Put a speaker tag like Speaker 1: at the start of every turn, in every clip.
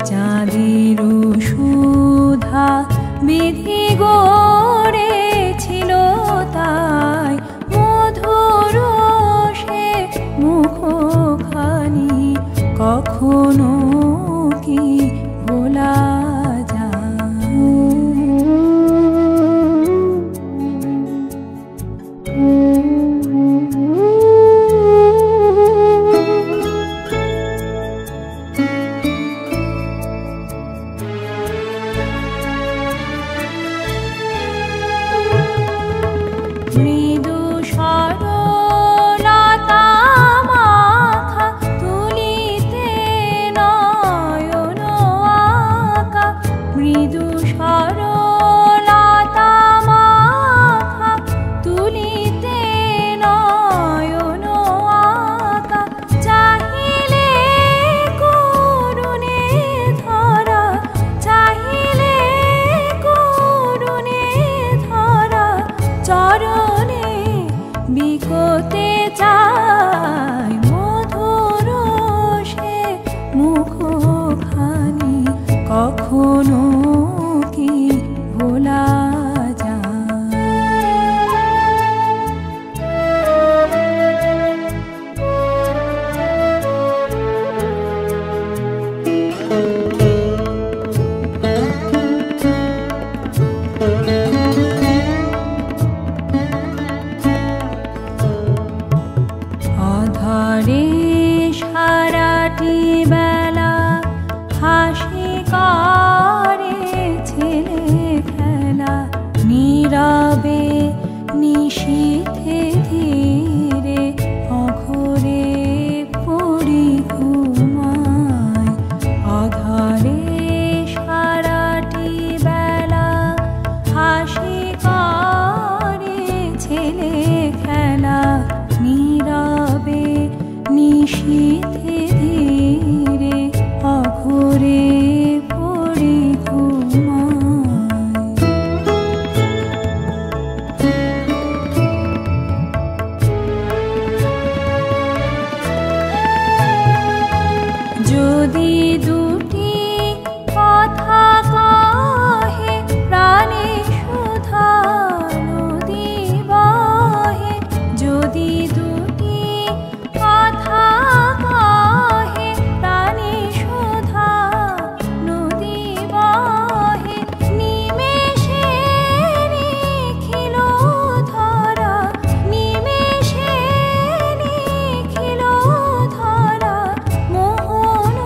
Speaker 1: চাঁদের সুধা বিধি গো কখনো কি ভোলা যায়? মৃদু সরলতা মাখা তুলিতে নয়ন আঁকা, মৃদু সরলতা মাখা তুলিতে নয়ন আঁকা, চাহিলে করুণে ধরা, চাহিলে করুণে ধরা চরণে বিকতে চায় মধুর সে মুখখানি, কখনো কি ভোলা যায়? আধারে সারাটি বেলা হাসি করে ছেলে খেলা, নীরবে নিশীথে ধীরে অঘরে পড়ি ঘুমায়। আধারে সারাটি বেলা হাসি করে ছেলে খেলা, নীরবে নিশীথে ধীরে অঘরে পড়ি ঘুমায়। যদি দুটি কথা কহে প্রাণে সুধা নদী বহে, যদি দুটি কথা কহে প্রাণে সুধা নদী বহে, নিমেষে নিখিল ধরা, নিমেষে নিখিল ধরা মোহন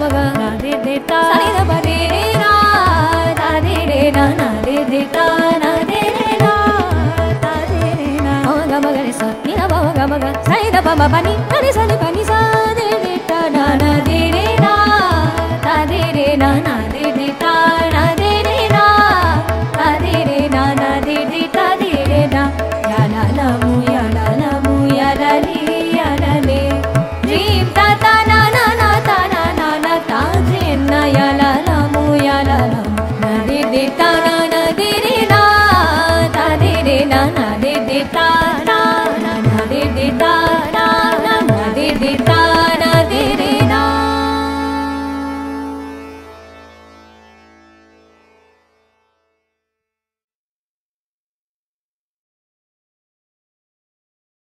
Speaker 1: ma ga na de de ta sa ni da pa de re na ta de re na na de de ta na de re na ta de re na ma ga ma ga re sa ni da pa ma ga sa ni da pa ma pa ni na ni sa ni pa ni sa de de ta na na de re na ta de re na na